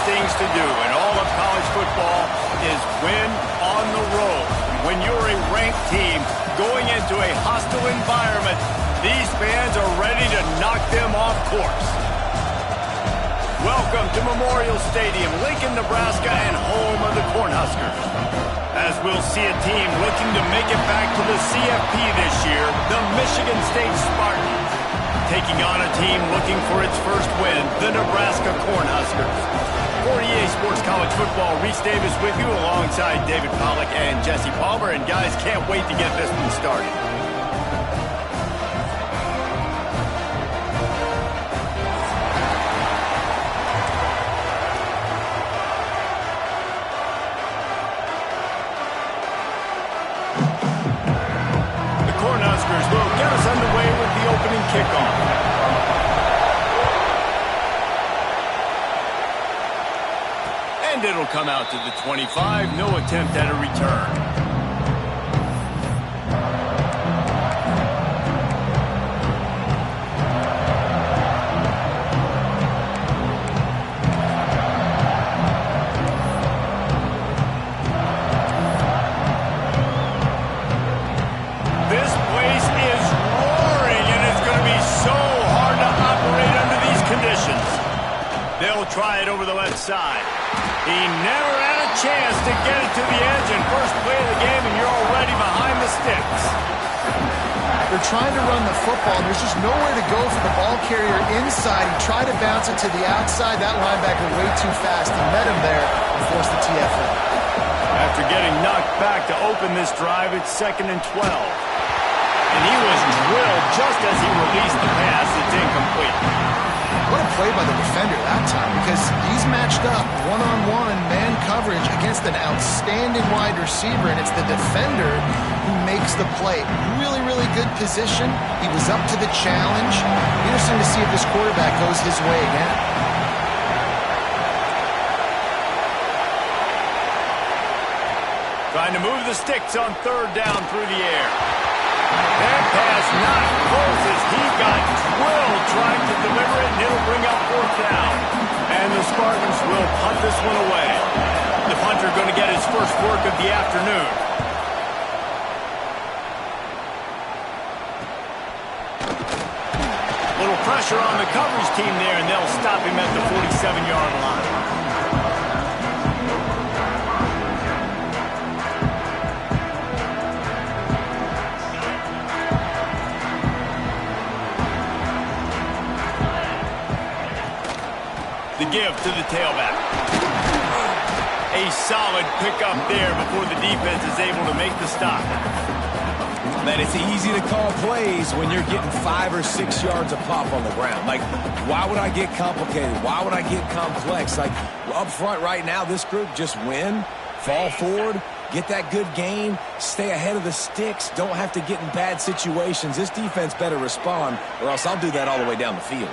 things to do in all of college football is win on the road. When you're a ranked team going into a hostile environment, these fans are ready to knock them off course. Welcome to Memorial Stadium, Lincoln, Nebraska, and home of the Cornhuskers. As we'll see a team looking to make it back to the CFP this year, the Michigan State Spartans, taking on a team looking for its first win, the Nebraska Cornhuskers. For EA Sports College Football, Reese Davis with you alongside David Pollack and Jesse Palmer. And guys, can't wait to get this one started. The Cornhuskers will get us underway with the opening kickoff. And it'll come out to the 25. No attempt at a return. This place is roaring, and it's going to be so hard to operate under these conditions. They'll try it over the left side. He never had a chance to get it to the edge, and first play of the game, and you're already behind the sticks. They're trying to run the football, and there's just nowhere to go for the ball carrier inside. He tried to bounce it to the outside. That linebacker way too fast. He met him there and forced the TFL. After getting knocked back to open this drive, it's 2nd and 12. And he was drilled just as he released the pass. It's incomplete. What a play by the defender that time, because he's matched up one-on-one man coverage against an outstanding wide receiver, and it's the defender who makes the play. Really, really good position. He was up to the challenge. Interesting to see if this quarterback goes his way again. Trying to move the sticks on 3rd down through the air. That pass not close as he got drilled trying to deliver it, and it'll bring up 4th down. And the Spartans will punt this one away. The punter going to get his first work of the afternoon. Little pressure on the coverage team there, and they'll stop him at the 47-yard line. The give to the tailback. A solid pickup there before the defense is able to make the stop. Man, it's easy to call plays when you're getting 5 or 6 yards of pop on the ground. Like, why would I get complicated? Why would I get complex? Like, up front right now, this group just win, fall forward, get that good gain, stay ahead of the sticks, don't have to get in bad situations. This defense better respond, or else I'll do that all the way down the field.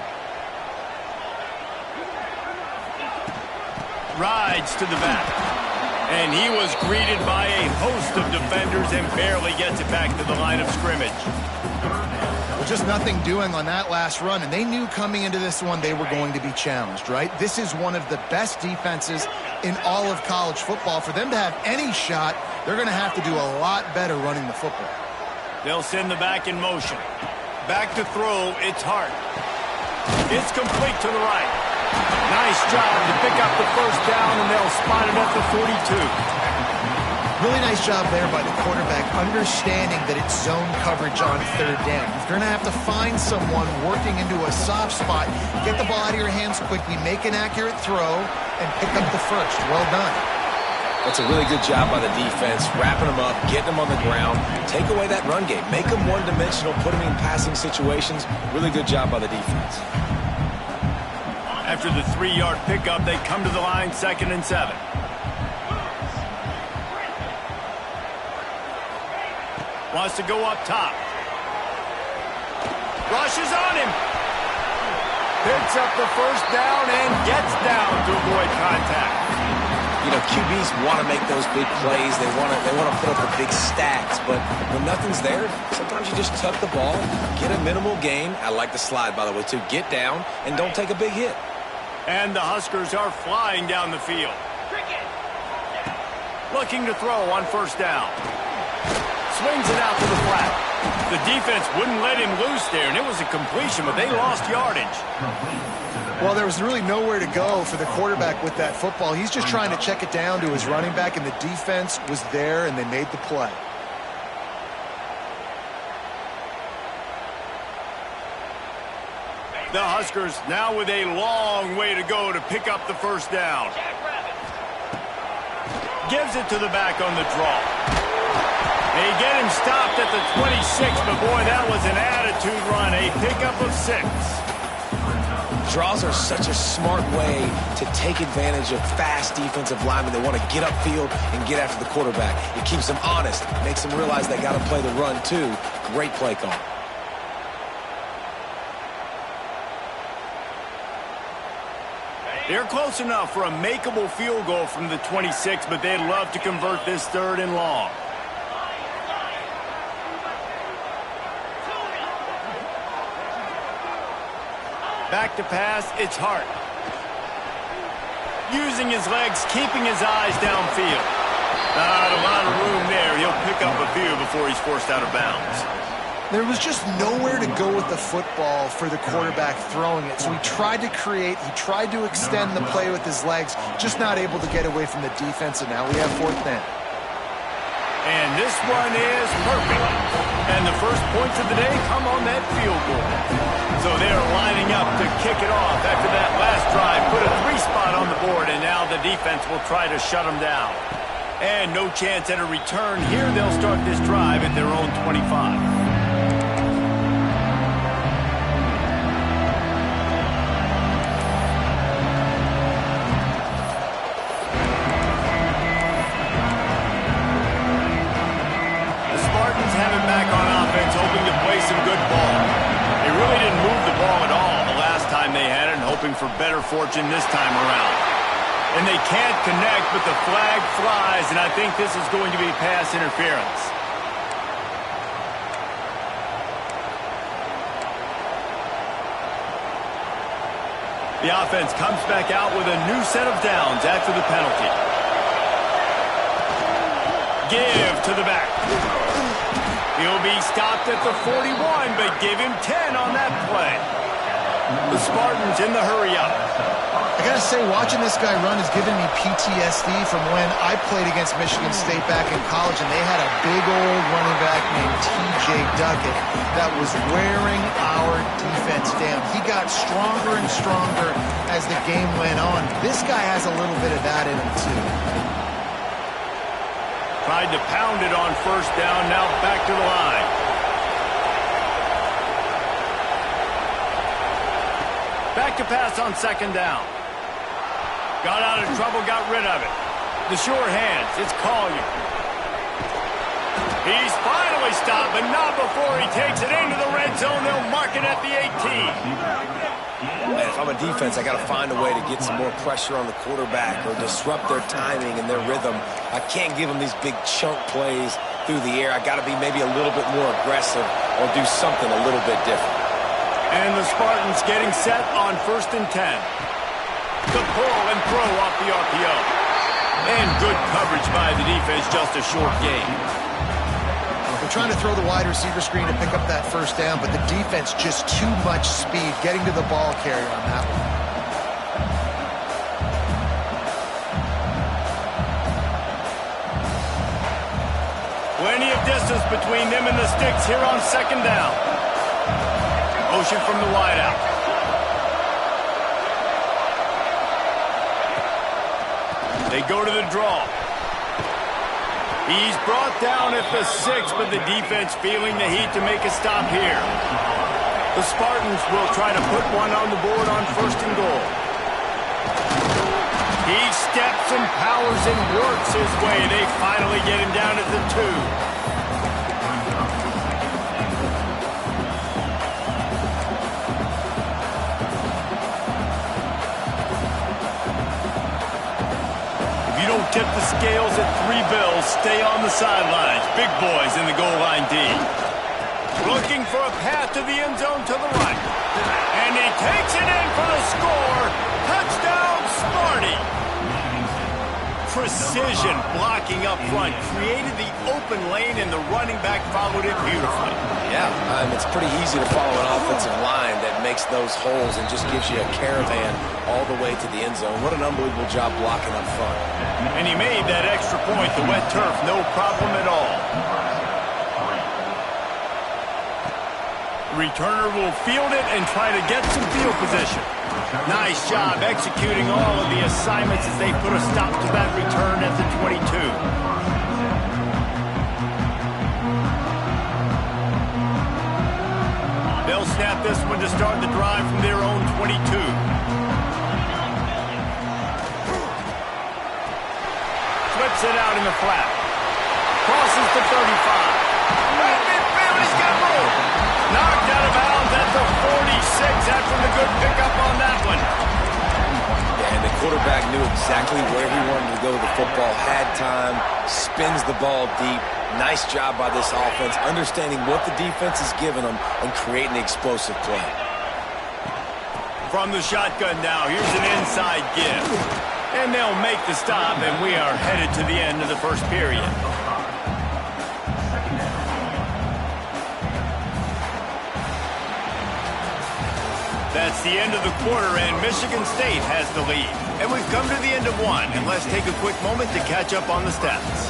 Rides to the back. And he was greeted by a host of defenders and barely gets it back to the line of scrimmage. Well, just nothing doing on that last run, and they knew coming into this one they were going to be challenged, right? This is one of the best defenses in all of college football. For them to have any shot, they're going to have to do a lot better running the football. They'll send the back in motion. Back to throw, it's Hart. It's complete to the right. Nice job to pick up the first down, and they'll spot it at the 42. Really nice job there by the quarterback, understanding that it's zone coverage on 3rd down. You're going to have to find someone working into a soft spot, get the ball out of your hands quickly, make an accurate throw, and pick up the first. Well done. That's a really good job by the defense, wrapping them up, getting them on the ground, take away that run game, make them one-dimensional, put them in passing situations. Really good job by the defense. After the 3-yard pickup, they come to the line, 2nd and 7. Wants to go up top. Rushes on him. Picks up the first down and gets down to avoid contact. You know, QBs want to make those big plays. They want to put up the big stats. But when nothing's there, sometimes you just tuck the ball, get a minimal gain. I like the slide, by the way, too. Get down and don't take a big hit. And the Huskers are flying down the field. Looking to throw on first down. Swings it out to the flat. The defense wouldn't let him loose there, and it was a completion, but they lost yardage. Well, there was really nowhere to go for the quarterback with that football. He's just trying to check it down to his running back, and the defense was there, and they made the play. The Huskers now with a long way to go to pick up the first down. Gives it to the back on the draw. They get him stopped at the 26, but boy, that was an attitude run. A pickup of 6. Draws are such a smart way to take advantage of fast defensive linemen that want to get upfield and get after the quarterback. It keeps them honest, makes them realize they got to play the run too. Great play call. They're close enough for a makeable field goal from the 26, but they'd love to convert this 3rd and long. Back to pass, it's Hart. Using his legs, keeping his eyes downfield. Not a lot of room there. He'll pick up a few before he's forced out of bounds. There was just nowhere to go with the football for the quarterback throwing it. So he tried to create, he tried to extend the play with his legs, just not able to get away from the defense, and now we have 4th down. And this one is perfect. And the first points of the day come on that field goal. So they're lining up to kick it off after that last drive. Put a 3-spot on the board, and now the defense will try to shut them down. And no chance at a return here. They'll start this drive at their own 25. For better fortune this time around. And they can't connect, but the flag flies, and I think this is going to be pass interference. The offense comes back out with a new set of downs after the penalty. Give to the back. He'll be stopped at the 41, but give him 10 on that play. The Spartans in the hurry-up. I gotta say, watching this guy run has given me PTSD from when I played against Michigan State back in college, and they had a big old running back named T.J. Duckett that was wearing our defense down. He got stronger and stronger as the game went on. This guy has a little bit of that in him, too. Tried to pound it on first down, now back to the line. Back to pass on 2nd down. Got out of trouble, got rid of it. The sure hands, it's Collier. He's finally stopped, but not before he takes it into the red zone. They'll mark it at the 18. Man, if I'm a defense, I got to find a way to get some more pressure on the quarterback or disrupt their timing and their rhythm. I can't give them these big chunk plays through the air. I got to be maybe a little bit more aggressive or do something a little bit different. And the Spartans getting set on 1st and 10. The pull and throw off the RPO. And good coverage by the defense, just a short gain. They're trying to throw the wide receiver screen to pick up that first down, but the defense just too much speed getting to the ball carrier on that one. Plenty of distance between them and the sticks here on 2nd down. Motion from the wideout. They go to the draw. He's brought down at the 6, but the defense feeling the heat to make a stop here. The Spartans will try to put one on the board on 1st and goal. He steps and powers and works his way. They finally get him down at the 2. Tip the scales at 3 bills. Stay on the sidelines. Big boys in the goal line D. Looking for a path to the end zone to the right. And he takes it in for the score. Touchdown, Sparty! Precision blocking up front created the open lane, and the running back followed it beautifully. Yeah, it's pretty easy to follow an offensive line that makes those holes and just gives you a caravan all the way to the end zone. What an unbelievable job blocking up front. And he made that extra point, the wet turf, no problem at all. Returner will field it and try to get some field position. Nice job executing all of the assignments as they put a stop to that return at the 22. They'll snap this one to start the drive from their own 22. Flips it out in the flat. Crosses the 35. Right midfield, he's got room. Knocked out of bounds at the 46 after the good pickup on that one. Yeah, and the quarterback knew exactly where he wanted to go with the football, had time, spins the ball deep. Nice job by this offense, understanding what the defense is giving them and creating the explosive play. From the shotgun now, here's an inside give. And they'll make the stop, and we are headed to the end of the first period. That's the end of the quarter, and Michigan State has the lead. And we've come to the end of one, and let's take a quick moment to catch up on the stats.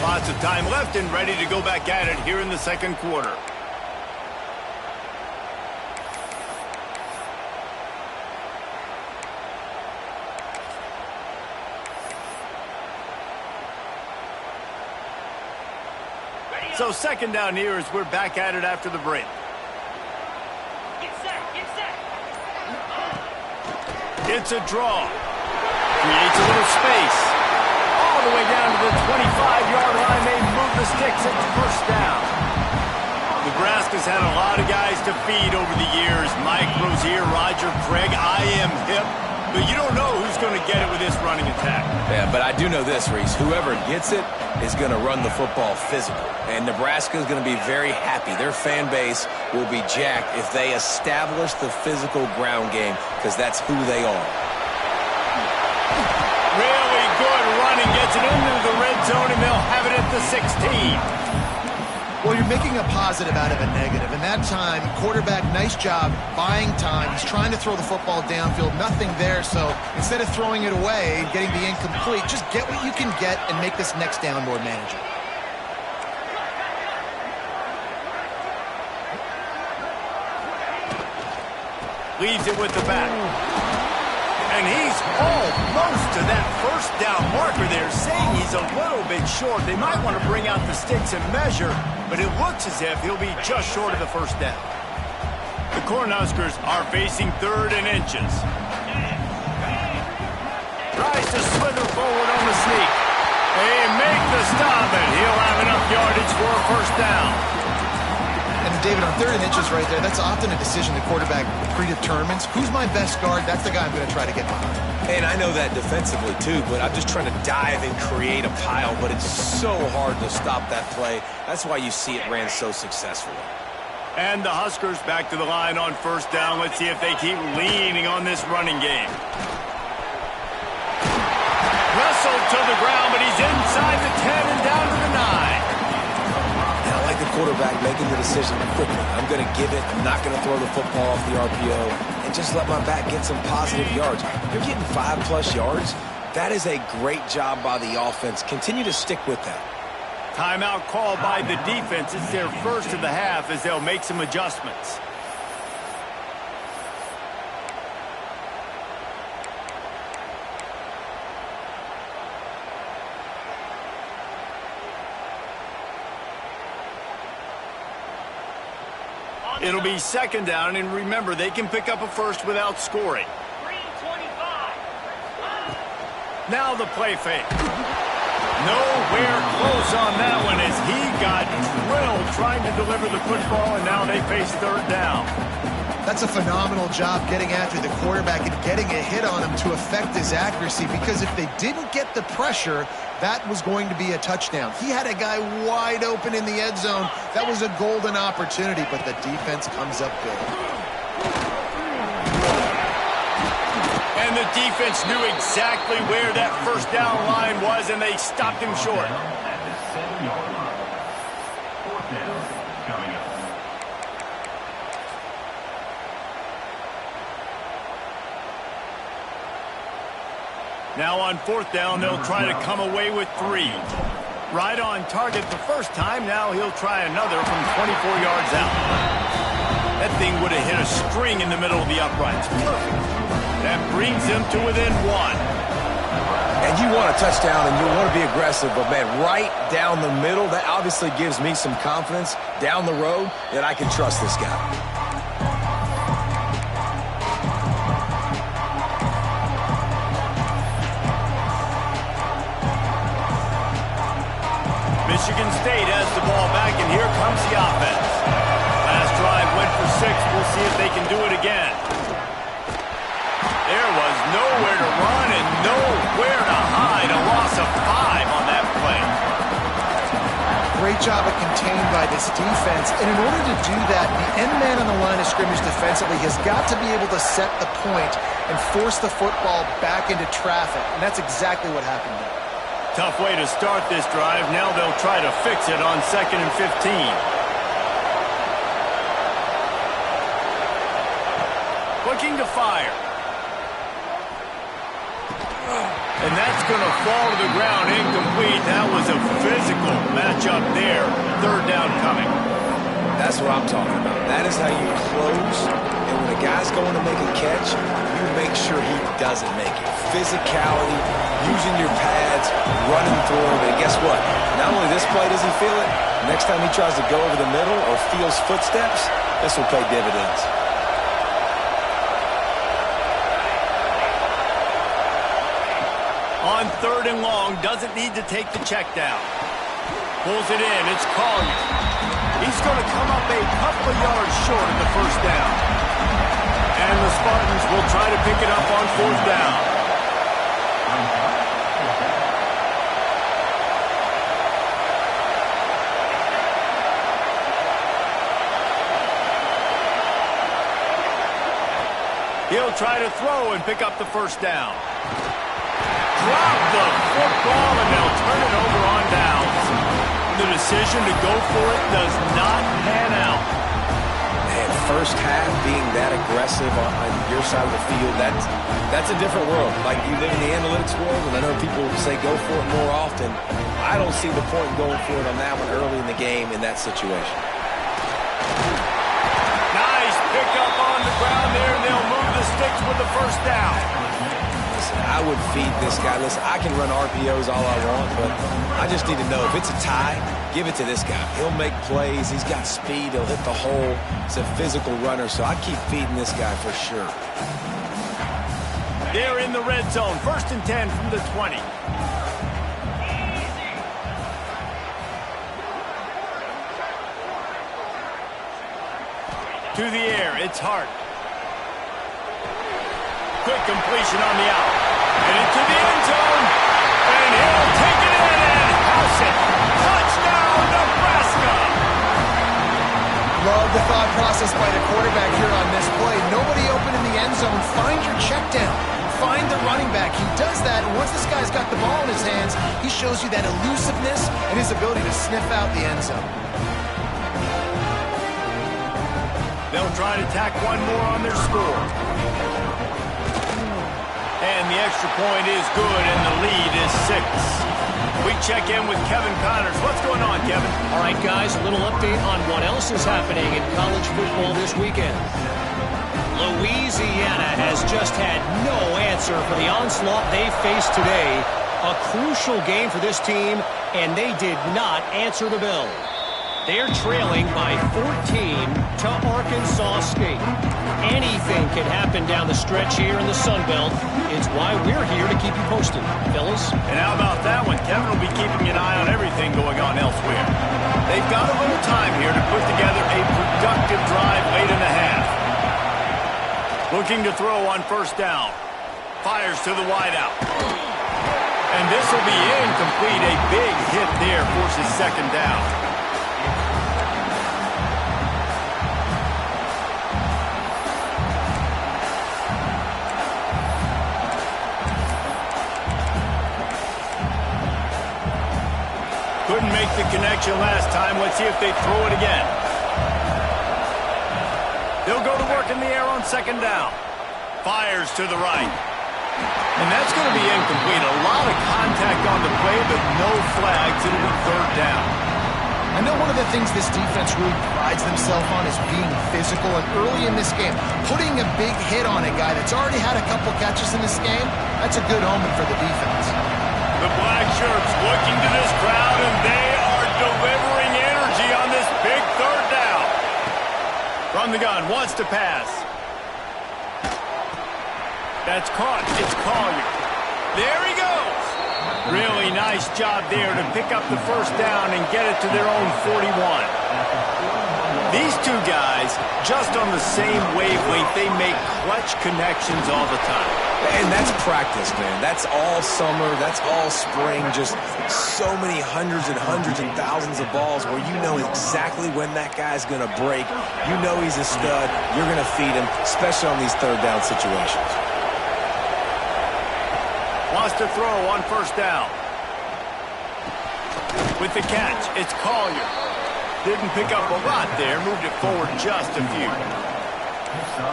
Lots of time left and ready to go back at it here in the second quarter. So second down here as we're back at it after the break. It's a draw. Creates a little space. All the way down to the 25-yard line. They move the sticks at the first down. Nebraska's had a lot of guys to feed over the years. Mike Rozier, Roger Craig, I am hip. But you don't know who's going to get it with this running attack. Yeah, but I do know this, Reese. Whoever gets it is going to run the football physical. And Nebraska is going to be very happy. Their fan base will be jacked if they establish the physical ground game, because that's who they are. Really good running. Gets it into the red zone, and they'll have it at the 16. Well, you're making a positive out of a negative. And that time, quarterback, nice job buying time. He's trying to throw the football downfield. Nothing there. So instead of throwing it away and getting the incomplete, just get what you can get and make this next down more manageable. Leaves it with the back. And he's almost to that first down marker there, saying he's a little bit short. They might want to bring out the sticks and measure, but it looks as if he'll be just short of the first down. The Cornhuskers are facing 3rd and inches. Tries to slither forward on the sneak. They make the stop, and he'll have enough yardage for a first down. And David, on 3rd and inches right there, that's often a decision the quarterback predetermines. Who's my best guard? That's the guy I'm going to try to get behind. And I know that defensively, too, but I'm just trying to dive and create a pile, but it's so hard to stop that play. That's why you see it ran so successfully. And the Huskers back to the line on first down. Let's see if they keep leaning on this running game. Wrestled to the ground, but he's inside the 10 and down to the 9. And I like the quarterback making the decision quickly. I'm going to give it. I'm not going to throw the football off the RPO and just let my back get some positive yards. You're getting 5+ yards. That is a great job by the offense. Continue to stick with that. Timeout called by the defense. It's their first of the half as they'll make some adjustments. It'll be second down, and remember, they can pick up a first without scoring. Now the play fake. Nowhere close on that one as he got drilled trying to deliver the football, and now they face 3rd down. That's a phenomenal job getting after the quarterback and getting a hit on him to affect his accuracy, because if they didn't get the pressure, that was going to be a touchdown. He had a guy wide open in the end zone. That was a golden opportunity, but the defense comes up big. And the defense knew exactly where that first down line was, and they stopped him short. Now on fourth down, they'll try to come away with 3. Right on target the first time. Now he'll try another from 24 yards out. That thing would have hit a string in the middle of the uprights. Perfect. That brings them to within 1. And you want a touchdown and you want to be aggressive, but, man, right down the middle, that obviously gives me some confidence down the road that I can trust this guy. Michigan State has the ball back, and here comes the offense. Last drive went for 6. We'll see if they can do it again. There was nowhere to run and nowhere to hide. A loss of 5 on that play. Great job of contained by this defense. And in order to do that, the end man on the line of scrimmage defensively has got to be able to set the point and force the football back into traffic. And that's exactly what happened there. Tough way to start this drive. Now they'll try to fix it on 2nd and 15. Looking to fire. And that's going to fall to the ground incomplete. That was a physical matchup there. 3rd down coming. That's what I'm talking about. That is how you close. And when a guy's going to make a catch, you make sure he doesn't make it. Physicality, using your pads, running through him. And guess what? Not only this play does he feel it, next time he tries to go over the middle or feels footsteps, this will pay dividends. On 3rd and long, doesn't need to take the check down. Pulls it in, it's Collier. He's going to come up a couple of yards short of the first down. And the Spartans will try to pick it up on 4th down. He'll try to throw and pick up the first down. Drop the football, and they'll turn it over on downs. The decision to go for it does not pan out. Man, first half being that aggressive on your side of the field, that's a different world. Like, you live in the analytics world, and I know people say go for it more often. I don't see the point in going for it on that one early in the game in that situation. Nice pick up on the ground there, and they'll move the sticks with the first down. I would feed this guy. Listen, I can run RPOs all I want, but I just need to know if it's a tie, give it to this guy. He'll make plays. He's got speed. He'll hit the hole. He's a physical runner, so I keep feeding this guy for sure. They're in the red zone. 1st and 10 from the 20. To the air, it's Hart. Quick completion on the out. And into the end zone. And he'll take it in and house it. Touchdown, Nebraska! Love the thought process by the quarterback here on this play. Nobody open in the end zone. Find your check down. Find the running back. He does that, and once this guy's got the ball in his hands, he shows you that elusiveness and his ability to sniff out the end zone. They'll try to tack one more on their score. And the extra point is good, and the lead is 6. We check in with Kevin Connors. What's going on, Kevin? All right, guys, a little update on what else is happening in college football this weekend. Louisiana has just had no answer for the onslaught they faced today. A crucial game for this team, and they did not answer the bell. They're trailing by 14 to Arkansas State. Anything can happen down the stretch here in the Sun Belt. It's why we're here to keep you posted, fellas. And how about that one? Kevin will be keeping an eye on everything going on elsewhere. They've got a little time here to put together a productive drive late in the half. Looking to throw on 1st down. Fires to the wideout. And this will be incomplete. A big hit there forces 2nd down. last time. Let's see if they throw it again. They'll go to work in the air on second down. Fires to the right. And that's going to be incomplete. A lot of contact on the play, but no flags. It'll be third down. I know one of the things this defense really prides themselves on is being physical, and early in this game, putting a big hit on a guy that's already had a couple catches in this game, that's a good omen for the defense. The black shirts looking to this crowd, and they are delivering energy on this big third down. From the gun, wants to pass. That's caught. It's Collier. There he goes. Really nice job there to pick up the first down and get it to their own 41. These two guys, just on the same wavelength, they make clutch connections all the time. And that's practice, man. That's all summer. That's all spring. Just so many hundreds and thousands of balls where you know exactly when that guy's going to break. You know he's a stud. You're going to feed him, especially on these third down situations. Wants to throw on first down. With the catch, it's Collier. Didn't pick up a lot there. Moved it forward just a few.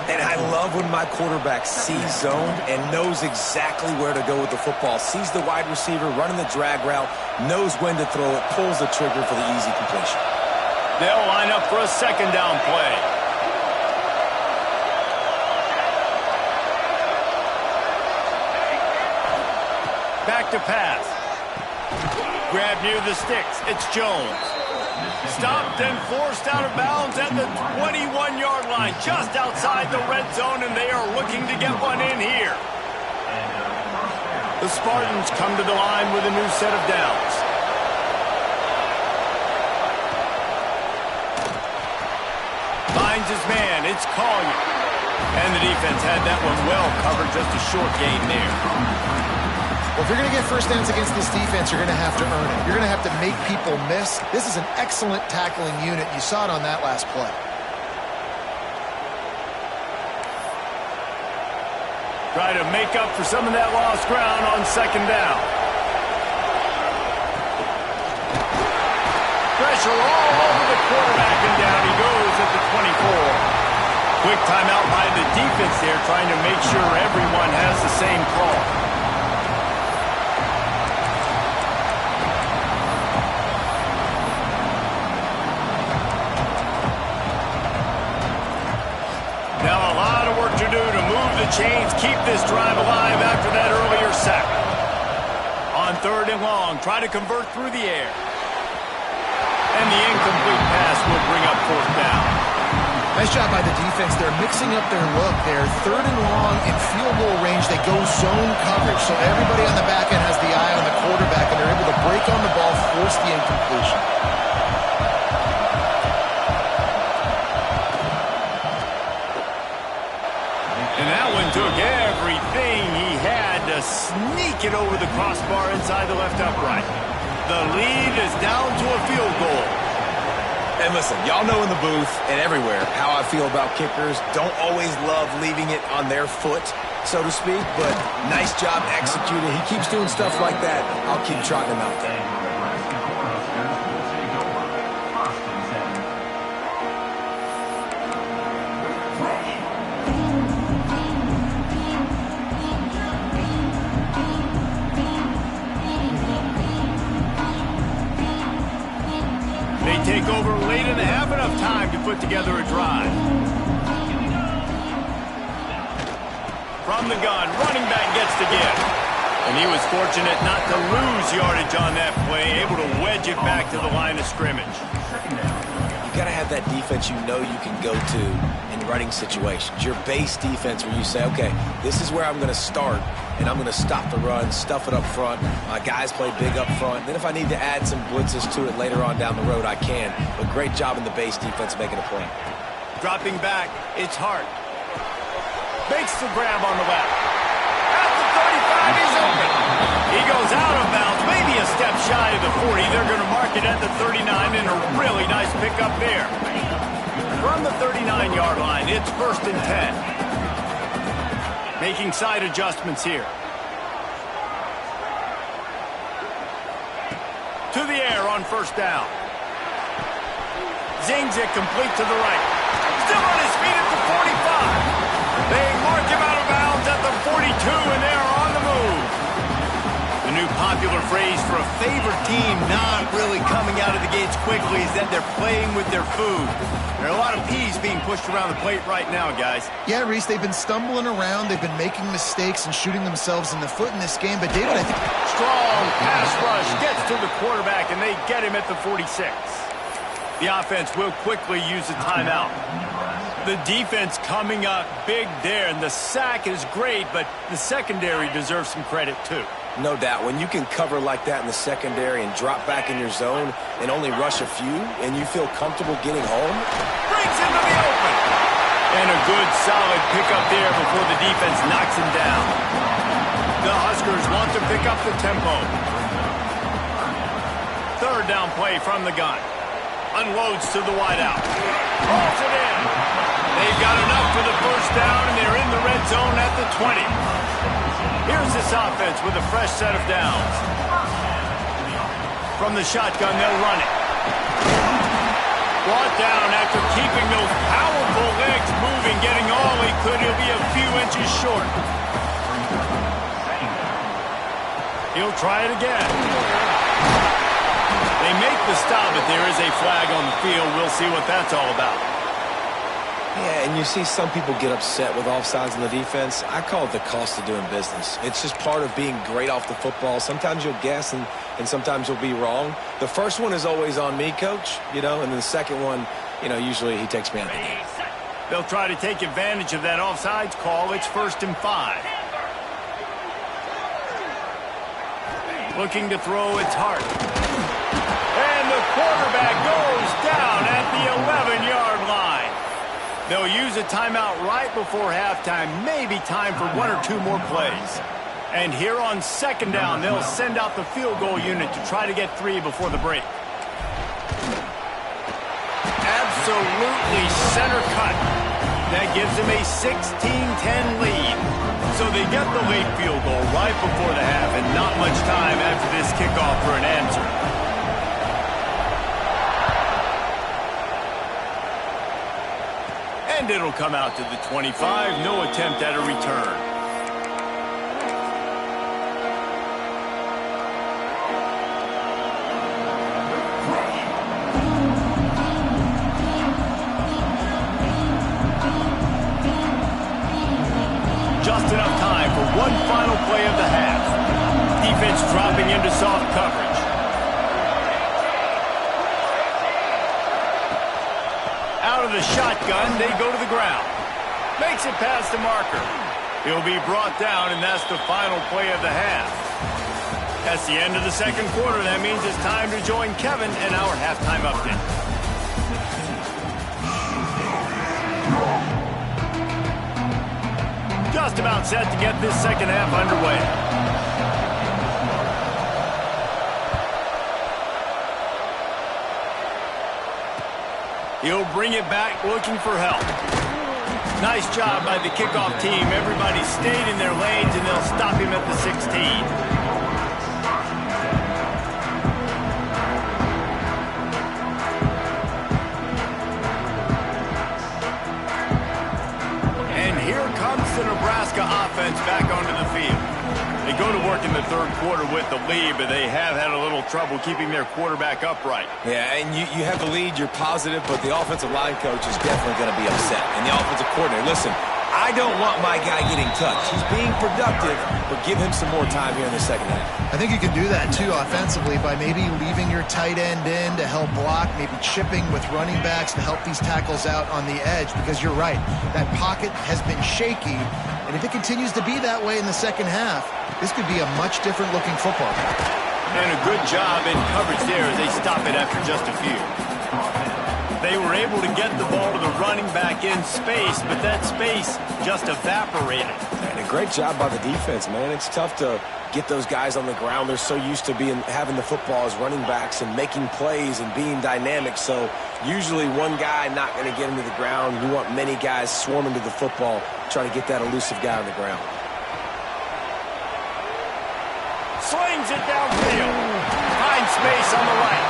And I love when my quarterback sees zone and knows exactly where to go with the football. Sees the wide receiver running the drag route, knows when to throw it, pulls the trigger for the easy completion. They'll line up for a second down play. Back to pass. Grab near the sticks. It's Jones. Stopped and forced out of bounds at the 21-yard line, just outside the red zone, and they are looking to get one in here. The Spartans come to the line with a new set of downs. Finds his man. It's Collier. And the defense had that one well covered. Just a short gain there. Well, if you're going to get first downs against this defense, you're going to have to earn it. You're going to have to make people miss. This is an excellent tackling unit. You saw it on that last play. Try to make up for some of that lost ground on second down. Pressure all over the quarterback, and down he goes at the 24. Quick timeout by the defense there, trying to make sure everyone has the same call. Now a lot of work to do to move the chains, keep this drive alive after that earlier sack. On third and long, try to convert through the air. And the incomplete pass will bring up fourth down. Nice job by the defense. They're mixing up their look there. Third and long in field goal range. They go zone coverage, so everybody on the back end has the eye on the quarterback, and they're able to break on the ball, force the incompletion. And that one took everything he had to sneak it over the crossbar inside the left upright. The lead is down to a field goal. And listen, y'all know in the booth and everywhere how I feel about kickers. Don't always love leaving it on their foot, so to speak, but nice job executing. He keeps doing stuff like that. I'll keep trotting him out there. Take over late in the half, enough time to put together a drive. From the gun, running back gets the give. And he was fortunate not to lose yardage on that play, able to wedge it back to the line of scrimmage. You got to have that defense you know you can go to in running situations. Your base defense where you say, okay, this is where I'm going to start, and I'm going to stop the run, stuff it up front. My guys play big up front. Then if I need to add some blitzes to it later on down the road, I can. But great job in the base defense making a play. Dropping back, it's Hart. Makes the grab on the left. At the 35, he's open. He goes out of bounds, maybe a step shy of the 40. They're going to mark it at the 39, and a really nice pickup there. From the 39-yard line, it's first and 10. Making side adjustments here. To the air on first down. zings it complete to the right. Still on his feet at the 45. They mark him out of bounds at the 42, and they are on the move. The new popular phrase for a favored team not really coming out of the gates quickly is that they're playing with their food. There are a lot of peas being pushed around the plate right now, guys. Yeah, Reese, they've been stumbling around. They've been making mistakes and shooting themselves in the foot in this game. But, David, I think... Strong pass rush gets to the quarterback, and they get him at the 46. The offense will quickly use a timeout. The defense coming up big there, and the sack is great, but the secondary deserves some credit, too. No doubt. When you can cover like that in the secondary and drop back in your zone and only rush a few, and you feel comfortable getting home. Brings him to the open. And a good, solid pickup there before the defense knocks him down. The Huskers want to pick up the tempo. Third down play from the gun. Unloads to the wideout. Rolls it in. They've got enough for the first down, and they're in the red zone at the 20. Here's this offense with a fresh set of downs. From the shotgun, they'll run it. Brought down after keeping those powerful legs moving, getting all he could. He'll be a few inches short. He'll try it again. They make the stop, but there is a flag on the field. We'll see what that's all about. Yeah, and you see some people get upset with offsides in the defense. I call it the cost of doing business. It's just part of being great off the football. Sometimes you'll guess and sometimes you'll be wrong. The first one is always on me, Coach, and then the second one, usually he takes me out of the game. They'll try to take advantage of that offsides call. It's 1st and 5. Looking to throw, it's Hart. And the quarterback goes down at the 11-yard line. They'll use a timeout right before halftime, maybe time for 1 or 2 more plays. And here on second down, they'll send out the field goal unit to try to get 3 before the break. Absolutely center cut. That gives them a 16-10 lead. So they get the late field goal right before the half, and not much time after this kickoff for an answer. And it'll come out to the 25. No attempt at a return. Just enough time for one final play of the half. Defense dropping into soft coverage. Out of the shotgun, they go to the ground. Makes it past the marker. He'll be brought down, and that's the final play of the half. That's the end of the second quarter. That means it's time to join Kevin and our halftime update. Just about set to get this second half underway. He'll bring it back looking for help. Nice job by the kickoff team. Everybody stayed in their lanes, and they'll stop him at the 16. And here comes the Nebraska offense back onto the field. They go to work in the third quarter with the lead, but they have had a little trouble keeping their quarterback upright. Yeah, and you have the lead, you're positive, but the offensive line coach is definitely going to be upset. And the offensive coordinator, listen, I don't want my guy getting touched. He's being productive, but give him some more time here in the second half. I think you can do that, too, offensively, by maybe leaving your tight end in to help block, maybe chipping with running backs to help these tackles out on the edge, because you're right. That pocket has been shaky, and if it continues to be that way in the second half, this could be a much different looking football. And a good job in coverage there as they stop it after just a few. They were able to get the ball to the running back in space, but that space just evaporated. And a great job by the defense, man. It's tough to get those guys on the ground. They're so used to having the football as running backs and making plays and being dynamic. So usually one guy not going to get him to the ground. You want many guys swarming to the football, trying to get that elusive guy on the ground. Slings it downfield. Finds space on the right.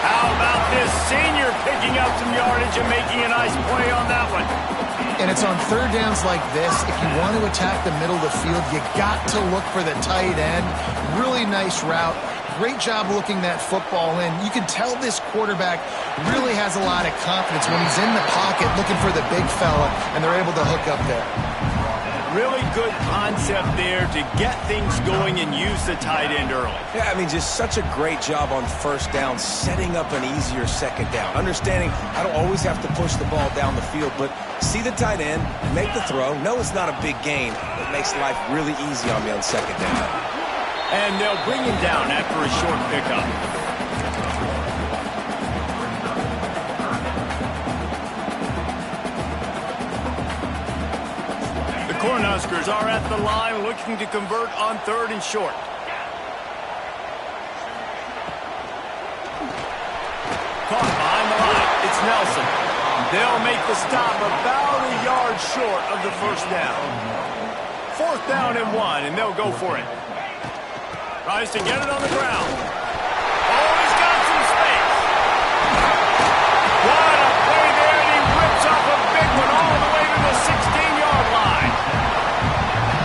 How about this senior picking some yardage and making a nice play on that one. And it's on third downs like this. If you want to attack the middle of the field, you got to look for the tight end. Really nice route. Great job looking that football in. You can tell this quarterback really has a lot of confidence when he's in the pocket looking for the big fella, and they're able to hook up there. Really good concept there to get things going and use the tight end early. Yeah, I mean, just such a great job on first down, setting up an easier second down. Understanding I don't always have to push the ball down the field, but see the tight end, make the throw. No, it's not a big gain. It makes life really easy on me on second down. And they'll bring him down after a short pickup. The Cornhuskers are at the line looking to convert on third and short. Caught behind the line. It's Nelson. They'll make the stop about a yard short of the first down. 4th down and 1, and they'll go for it. Tries to get it on the ground. Oh, he's got some space. What a play there, and he rips off a big one all the way to the 16-yard line.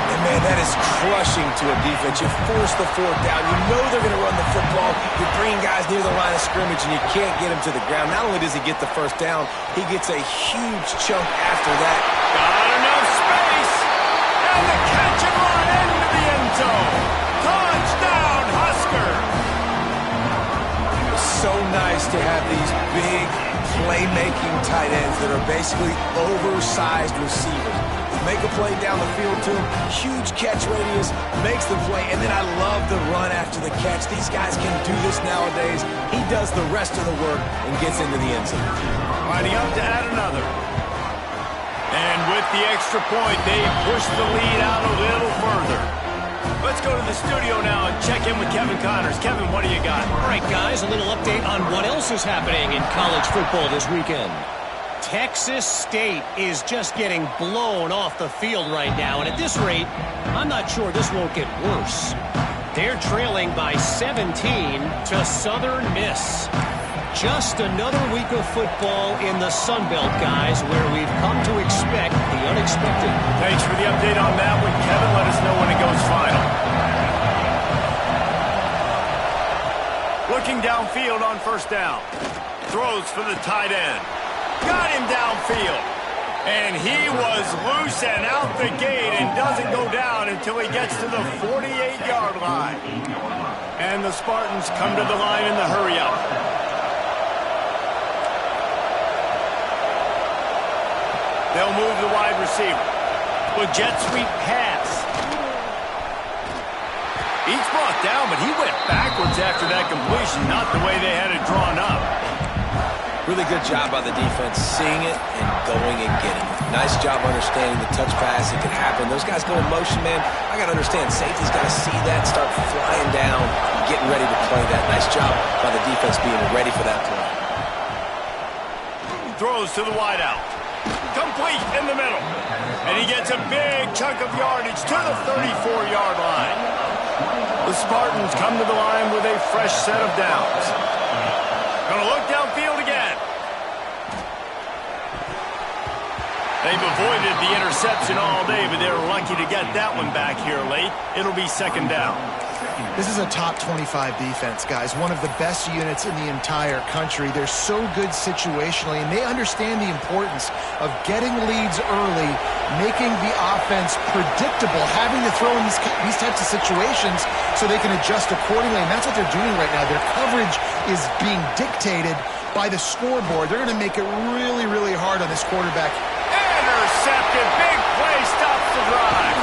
And man, that is crushing to a defense. You force the 4th down. You know they're going to run the football. You're bringing guys near the line of scrimmage, and you can't get him to the ground. Not only does he get the first down, he gets a huge chunk after that. Got enough space. And the catch and run into the end zone. Touchdown, Husker! So nice to have these big playmaking tight ends that are basically oversized receivers. Make a play down the field to him, huge catch radius, makes the play, and then I love the run after the catch. These guys can do this nowadays. He does the rest of the work and gets into the end zone. Lining up to add another. And with the extra point, they push the lead out a little further. Let's go to the studio now and check in with Kevin Connors. Kevin, what do you got? All right, guys, a little update on what else is happening in college football this weekend. Texas State is just getting blown off the field right now, and at this rate, I'm not sure this won't get worse. They're trailing by 17 to Southern Miss. Just another week of football in the Sun Belt, guys, where we've come to expect the unexpected. Thanks for the update on that one, Kevin. Let us know when it goes final. Looking downfield on first down. Throws for the tight end. Got him downfield. And he was loose and out the gate and doesn't go down until he gets to the 48-yard line. And the Spartans come to the line in the hurry-up. They'll move the wide receiver. With jet sweep pass. He's brought down, but he went backwards after that completion, not the way they had it drawn up. Really good job by the defense, seeing it and going and getting it. Nice job understanding the touch pass. It can happen. Those guys go in motion, man. I got to understand, safety's got to see that, start flying down, getting ready to play that. Nice job by the defense being ready for that play. Throws to the wideout. Complete in the middle. And he gets a big chunk of yardage to the 34-yard line. The Spartans come to the line with a fresh set of downs. Gonna look downfield again. They've avoided the interception all day, but they're lucky to get that one back here late. It'll be second down. This is a top 25 defense, guys. One of the best units in the entire country. They're so good situationally, and they understand the importance of getting leads early, making the offense predictable, having to throw in these types of situations so they can adjust accordingly, and that's what they're doing right now. Their coverage is being dictated by the scoreboard. They're going to make it really, really hard on this quarterback. Intercepted. Big play. Stops the drive.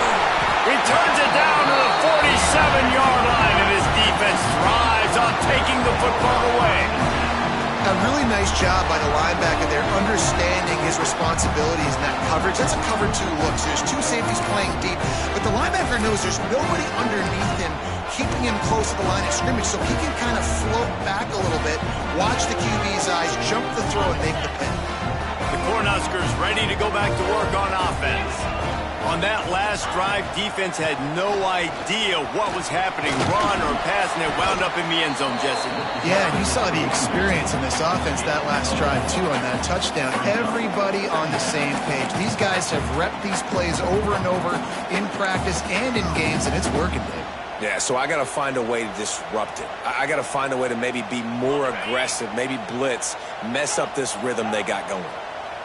Returns it down to the 47-yard line, and his defense thrives on taking the football away. A really nice job by the linebacker there, understanding his responsibilities in that coverage. That's a cover two look. So there's two safeties playing deep, but the linebacker knows there's nobody underneath him, keeping him close to the line of scrimmage, so he can kind of float back a little bit, watch the QB's eyes, jump the throw, and make the pick. The Cornhuskers ready to go back to work on offense. On that last drive, defense had no idea what was happening, run or pass, and it wound up in the end zone, Jesse. Yeah, you saw the experience in this offense that last drive, too, on that touchdown. Everybody on the same page. These guys have repped these plays over and over in practice and in games, and it's working, Dave. Yeah, so I got to find a way to disrupt it. I got to find a way to maybe be more aggressive, maybe blitz, mess up this rhythm they got going.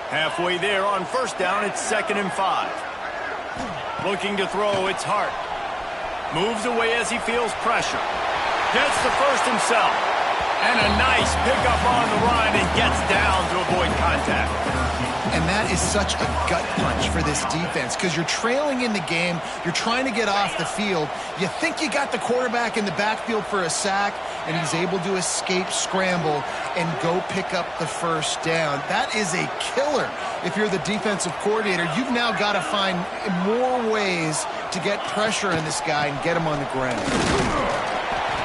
Halfway there on first down, it's 2nd and 5. Looking to throw, it's Hart. Moves away as he feels pressure. Gets the first himself. And a nice pickup on the run and gets down to avoid contact. And that is such a gut punch for this defense because you're trailing in the game. You're trying to get off the field. You think you got the quarterback in the backfield for a sack, and he's able to escape, scramble, and go pick up the first down. That is a killer. If you're the defensive coordinator, you've now got to find more ways to get pressure on this guy and get him on the ground.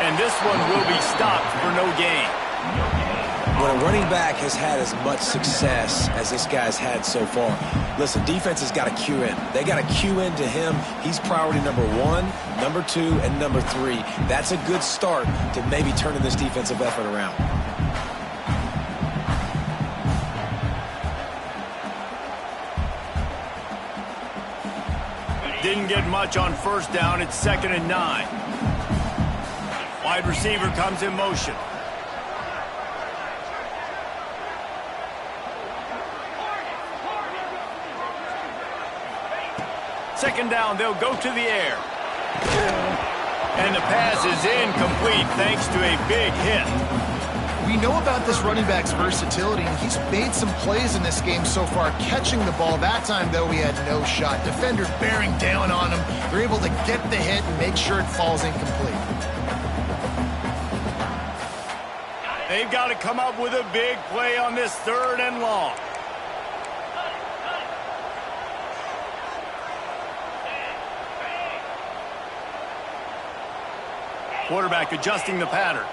And this one will be stopped for no gain. When a running back has had as much success as this guy's had so far, listen, defense has got to cue in. They got to cue in to him. He's priority number 1, number 2, and number 3. That's a good start to maybe turning this defensive effort around. Didn't get much on first down. It's 2nd and 9. Wide receiver comes in motion. Second down, they'll go to the air. And the pass is incomplete thanks to a big hit. We know about this running back's versatility, and he's made some plays in this game so far, catching the ball. That time, though, he had no shot. Defender bearing down on him. They're able to get the hit and make sure it falls incomplete. They've got to come up with a big play on this 3rd and long. Quarterback adjusting the pattern.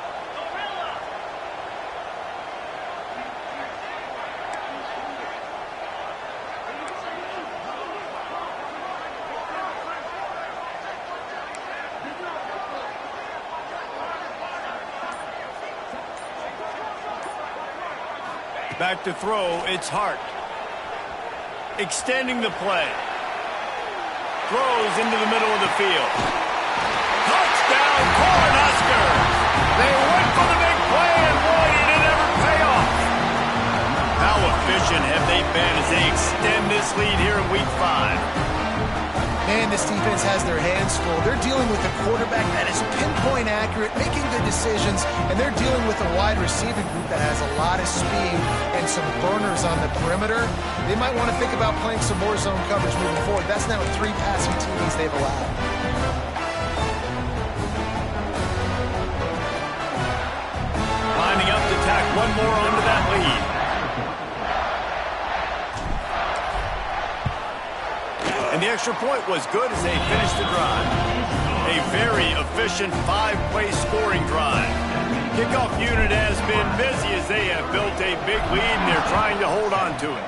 Back to throw, it's Hart. Extending the play. Throws into the middle of the field. Touchdown, Cornhuskers! They went for the big play, and boy, did it ever pay off. How efficient have they been as they extend this lead here in Week 5? Man, this defense has their hands full. They're dealing with a quarterback that is pinpoint accurate, making good decisions, and they're dealing with a wide receiving group that has a lot of speed and some burners on the perimeter. They might want to think about playing some more zone coverage moving forward. That's now 3 passing TDs they've allowed. Lining up to tack one more onto that lead. And the extra point was good as they finished the drive. A very efficient 5-play scoring drive. Kickoff unit has been busy as they have built a big lead and they're trying to hold on to it.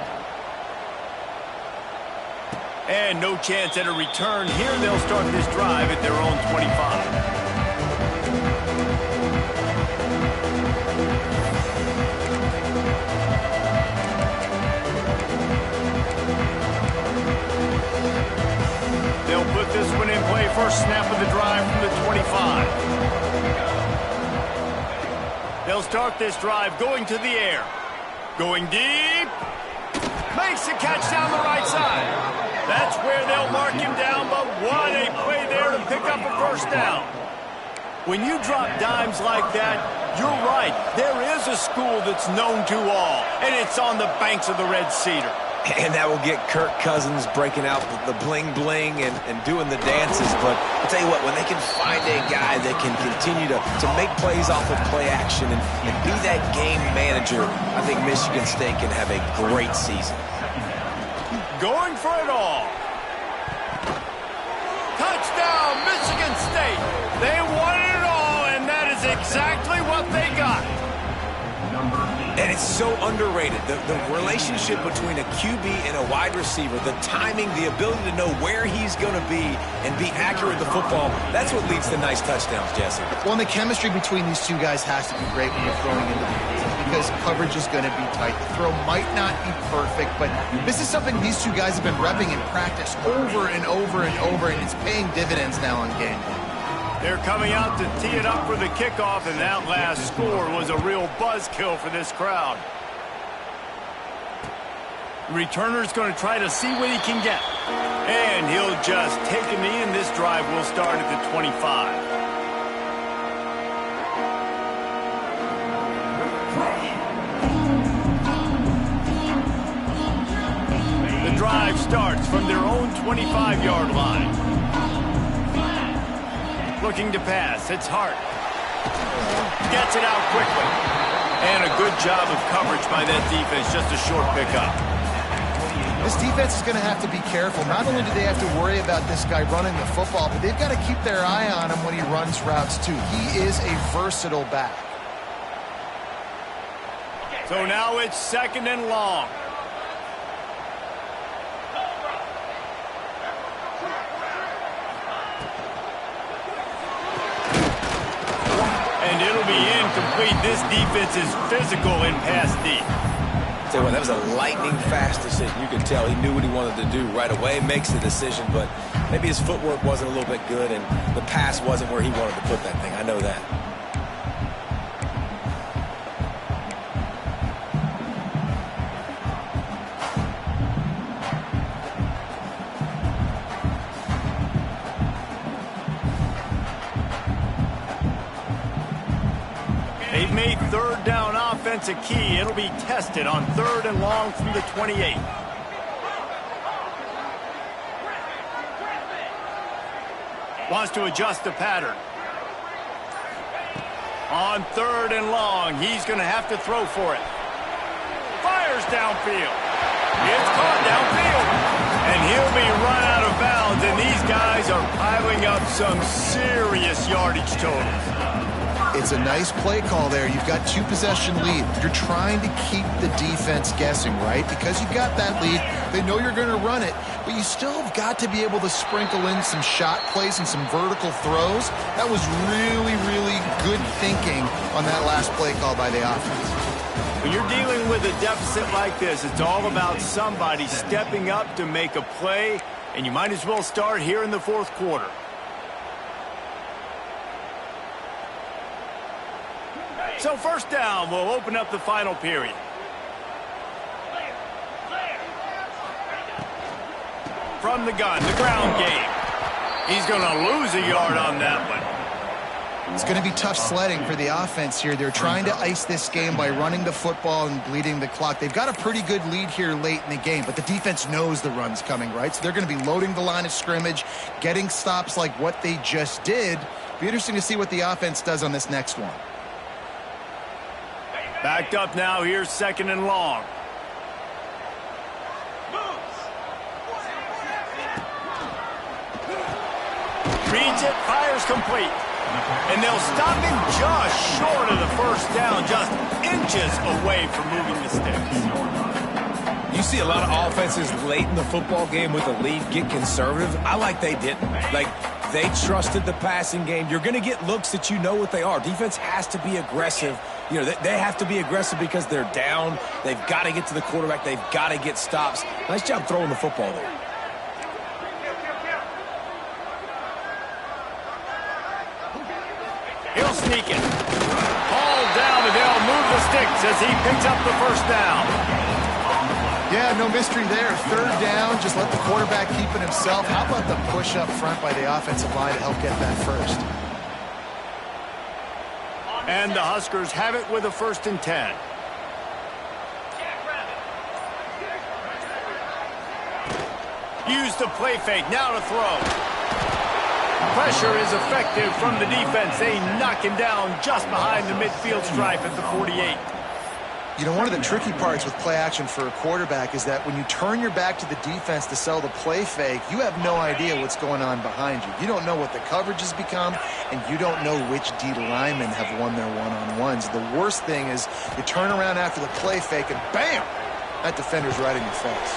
And no chance at a return. Here they'll start this drive at their own 25. They'll put this one in play. First snap of the drive from the 25. They'll start this drive going to the air. Going deep. Makes the catch down the right side. That's where they'll mark him down, but what a play there to pick up a first down. When you drop dimes like that, you're right. There is a school that's known to all, and it's on the banks of the Red Cedar. And that will get Kirk Cousins breaking out the bling-bling and doing the dances. But I'll tell you what, when they can find a guy that can continue to make plays off of play action and be that game manager, I think Michigan State can have a great season. Going for it all. Touchdown, Michigan State. They wanted it all, and that is exactly what they got. And it's so underrated. The relationship between a QB and a wide receiver, the timing, the ability to know where he's going to be and be accurate with the football, that's what leads to nice touchdowns, Jesse. Well, and the chemistry between these two guys has to be great when you're throwing into the field because coverage is going to be tight. The throw might not be perfect, but this is something these two guys have been repping in practice over and over and over, and it's paying dividends now on game day. They're coming out to tee it up for the kickoff, and that last score was a real buzzkill for this crowd. Returner's going to try to see what he can get. And he'll just take a knee, and this drive will start at the 25. The drive starts from their own 25-yard line. Looking to pass. It's Hart. Gets it out quickly. And a good job of coverage by that defense. Just a short pickup. This defense is going to have to be careful. Not only do they have to worry about this guy running the football, but they've got to keep their eye on him when he runs routes too. He is a versatile back. So now it's 2nd and long. And it'll be incomplete. This defense is physical in pass deep. Tell you what, that was a lightning-fast decision. You could tell he knew what he wanted to do right away, makes the decision, but maybe his footwork wasn't a little bit good, and the pass wasn't where he wanted to put that thing. I know that. They've made 3rd down offense a key. It'll be tested on 3rd and long from the 28. Wants to adjust the pattern. On 3rd and long, he's going to have to throw for it. Fires downfield. It's caught downfield. And he'll be run out of bounds, and these guys are piling up some serious yardage totals. It's a nice play call there. You've got 2-possession lead. You're trying to keep the defense guessing, right? Because you've got that lead. They know you're going to run it, but you still have got to be able to sprinkle in some shot plays and some vertical throws. That was really, really good thinking on that last play call by the offense. When you're dealing with a deficit like this, it's all about somebody stepping up to make a play, and you might as well start here in the 4th quarter. So 1st down will open up the final period. From the gun, the ground game. He's going to lose a yard on that one. It's going to be tough sledding for the offense here. They're trying to ice this game by running the football and bleeding the clock. They've got a pretty good lead here late in the game, but the defense knows the run's coming, right? So they're going to be loading the line of scrimmage, getting stops like what they just did. Be interesting to see what the offense does on this next one. Backed up now, here's 2nd and long. Reads it, fires complete. And they'll stop him just short of the 1st down, just inches away from moving the sticks. You see a lot of offenses late in the football game with a lead get conservative. I like they didn't. Like, they trusted the passing game. You're going to get looks that you know what they are. Defense has to be aggressive. You know, they have to be aggressive because they're down. They've got to get to the quarterback. They've got to get stops. Nice job throwing the football there. He'll sneak it. Hauled down, and they'll move the sticks as he picks up the 1st down. Yeah, no mystery there. 3rd down, just let the quarterback keep it himself. How about the push up front by the offensive line to help get that 1st? And the Huskers have it with a 1st and 10. Use the play fake, now to throw. Pressure is effective from the defense. They knock him down just behind the midfield stripe at the 48. You know, one of the tricky parts with play action for a quarterback is that when you turn your back to the defense to sell the play fake, you have no idea what's going on behind you. You don't know what the coverage has become, and you don't know which D linemen have won their one-on-ones. The worst thing is you turn around after the play fake, and bam! That defender's right in your face.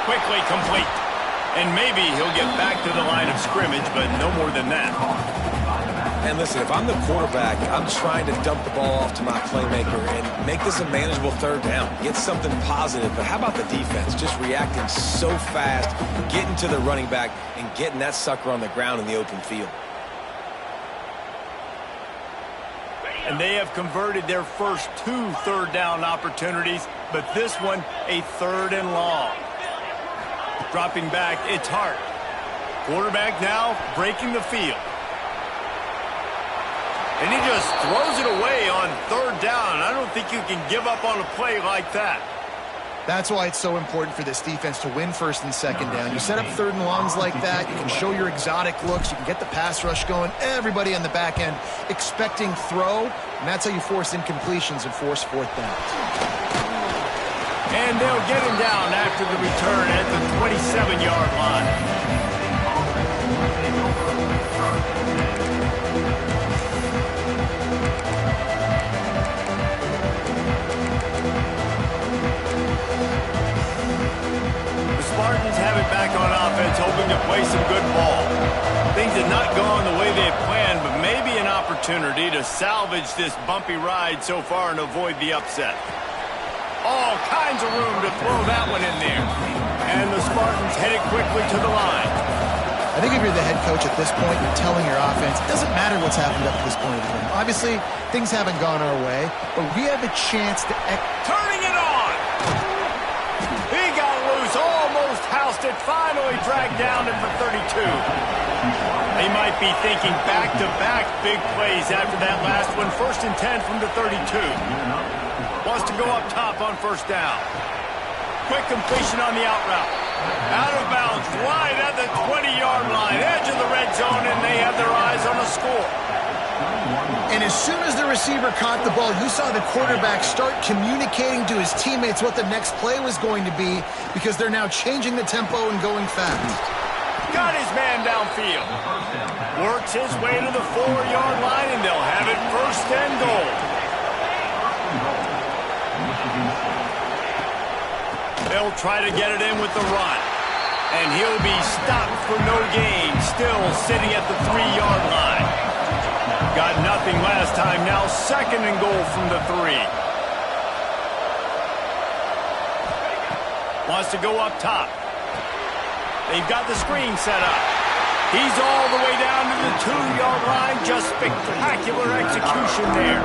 Quickly complete. And maybe he'll get back to the line of scrimmage, but no more than that. And listen, if I'm the quarterback, I'm trying to dump the ball off to my playmaker and make this a manageable third down. Get something positive. But how about the defense? Just reacting so fast, getting to the running back, and getting that sucker on the ground in the open field. And they have converted their first 2 third-down opportunities, but this one a 3rd and long. Dropping back, it's Hart. Quarterback now breaking the field. And he just throws it away on 3rd down. I don't think you can give up on a play like that. That's why it's so important for this defense to win 1st and 2nd down. You set up 3rd and longs like that, you can show your exotic looks, you can get the pass rush going, everybody on the back end expecting throw, and that's how you force incompletions and force 4th downs. And they'll get him down after the return at the 27-yard line. Spartans have it back on offense, hoping to play some good ball. Things have not gone the way they had planned, but maybe an opportunity to salvage this bumpy ride so far and avoid the upset. All kinds of room to throw that one in there. And the Spartans headed quickly to the line. I think if you're the head coach at this point, you're telling your offense, it doesn't matter what's happened up to this point of the game. Obviously, things haven't gone our way, but we have a chance to... Turning it on! He got loose, almost housed it, finally dragged down at the 32. They might be thinking back-to-back big plays after that last one. 1st and 10 from the 32. Wants to go up top on 1st down. Quick completion on the out route. Out of bounds, right at the 20-yard line, edge of the red zone, and they have their eyes on a score. And as soon as the receiver caught the ball, you saw the quarterback start communicating to his teammates what the next play was going to be because they're now changing the tempo and going fast. Got his man downfield. Works his way to the 4-yard line, and they'll have it 1st and goal. They'll try to get it in with the run. And he'll be stopped for no gain, still sitting at the 3-yard line. Got nothing last time, now 2nd and goal from the 3. Wants to go up top. They've got the screen set up. He's all the way down to the 2-yard line. Just spectacular execution there.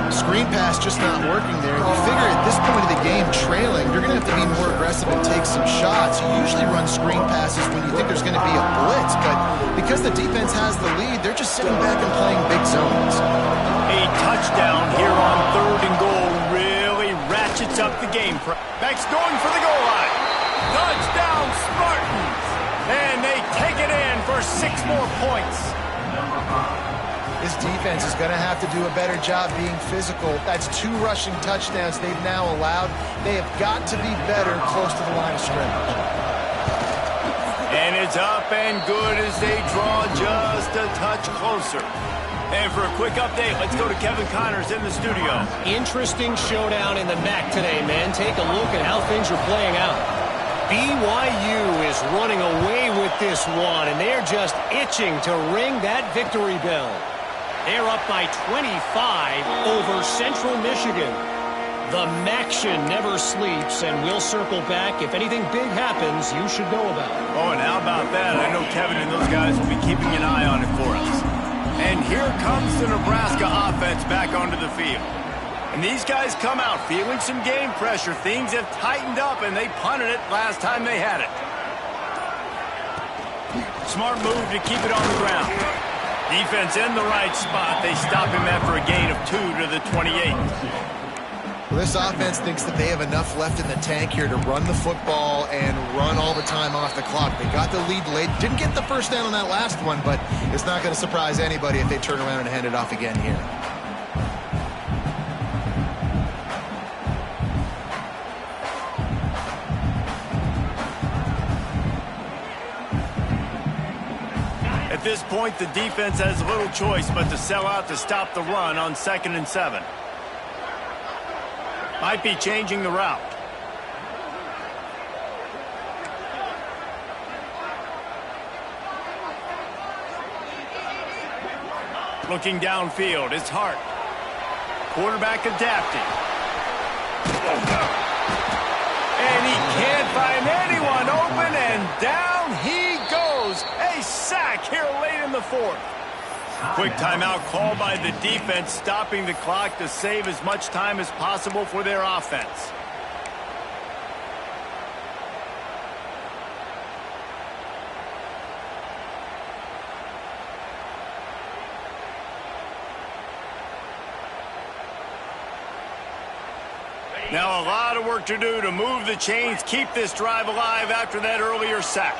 Screen pass just not working there. You figure at this point of the game, trailing, you're going to have to be more aggressive and take some shots. You usually run screen passes when you think there's going to be a blitz, but because the defense has the lead, they're just sitting back and playing big zones. A touchdown here on 3rd and goal really ratchets up the game. Beck's going for the goal line. Touchdown, Spartans! And they take it in for 6 more points. This defense is going to have to do a better job being physical. That's 2 rushing touchdowns they've now allowed. They have got to be better close to the line of scrimmage. And it's up and good as they draw just a touch closer. And for a quick update, let's go to Kevin Connors in the studio. Interesting showdown in the MAC today, man. Take a look at how things are playing out. BYU is running away with this one, and they're just itching to ring that victory bell. They're up by 25 over Central Michigan. The MACtion never sleeps, and we'll circle back. If anything big happens, you should know about it. Oh, and how about that? I know Kevin and those guys will be keeping an eye on it for us. And here comes the Nebraska offense back onto the field. And these guys come out feeling some game pressure. Things have tightened up, and they punted it last time they had it. Smart move to keep it on the ground. Defense in the right spot. They stop him after a gain of 2 to the 28. Well, this offense thinks that they have enough left in the tank here to run the football and run all the time off the clock. They got the lead late. Didn't get the 1st down on that last one, but it's not going to surprise anybody if they turn around and hand it off again here. At this point, the defense has little choice but to sell out to stop the run on 2nd and 7. Might be changing the route. Looking downfield, it's Hart. Quarterback adapting. And he can't find anyone open, and down he goes. A sack here late in the 4th. Quick timeout called by the defense, stopping the clock to save as much time as possible for their offense. Now a lot of work to do to move the chains, keep this drive alive after that earlier sack.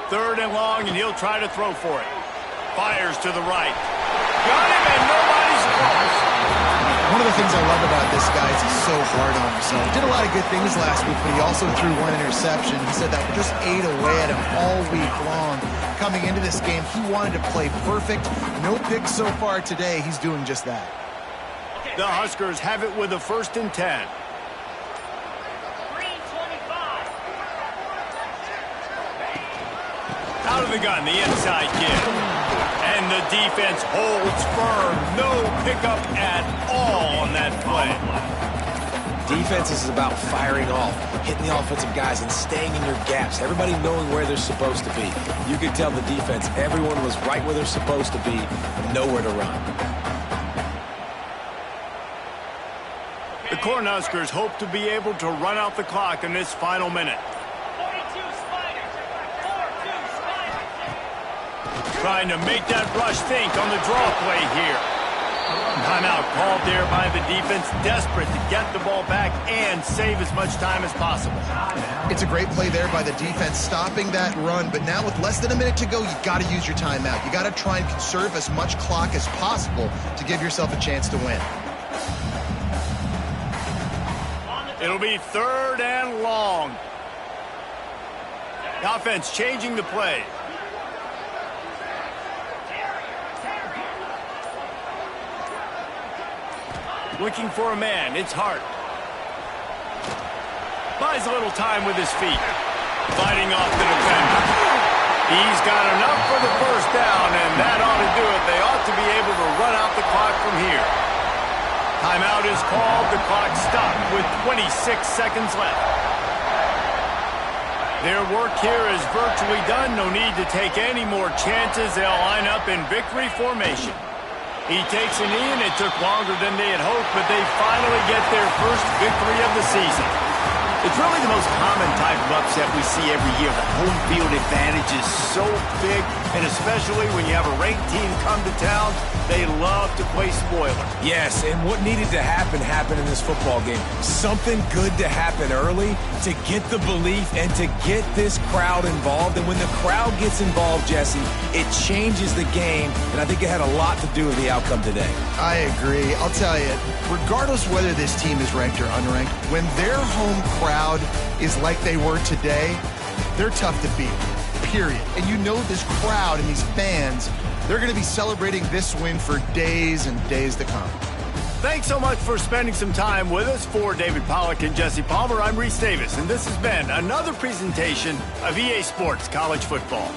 Third and long, and he'll try to throw for it. Fires to the right. Got him, and nobody's close. One of the things I love about this guy is he's so hard on himself. He did a lot of good things last week, but he also threw one interception. He said that just ate away at him all week long. Coming into this game, he wanted to play perfect. No picks so far today. He's doing just that. The Huskers have it with a 1st and 10. Out of the gun, the inside kid. And the defense holds firm. No pickup at all on that play. Defense is about firing off, hitting the offensive guys, and staying in your gaps. Everybody knowing where they're supposed to be. You could tell the defense, everyone was right where they're supposed to be, nowhere to run. The Cornhuskers hope to be able to run out the clock in this final minute. Trying to make that rush think on the draw play here. Timeout called there by the defense, desperate to get the ball back and save as much time as possible. It's a great play there by the defense, stopping that run. But now with less than a minute to go, you got to use your timeout. You got to try and conserve as much clock as possible to give yourself a chance to win. It'll be 3rd and long. The offense changing the play. Looking for a man, it's Hart. Buys a little time with his feet. Fighting off the defender. He's got enough for the 1st down, and that ought to do it. They ought to be able to run out the clock from here. Timeout is called. The clock stopped with 26 seconds left. Their work here is virtually done. No need to take any more chances. They'll line up in victory formation. He takes a knee, and it took longer than they had hoped, but they finally get their first victory of the season. It's really the most common type of upset we see every year. The home field advantage is so big, and especially when you have a ranked team come to town, they love to play spoiler. Yes, and what needed to happen happened in this football game. Something good to happen early to get the belief and to get this crowd involved. And when the crowd gets involved, Jesse, it changes the game, and I think it had a lot to do with the outcome today. I agree. I'll tell you, regardless whether this team is ranked or unranked, when their home crowd is like they were today, they're tough to beat, period. And you know this crowd and these fans, they're going to be celebrating this win for days and days to come. Thanks so much for spending some time with us. For David Pollack and Jesse Palmer, I'm Reese Davis, and this has been another presentation of EA Sports College Football.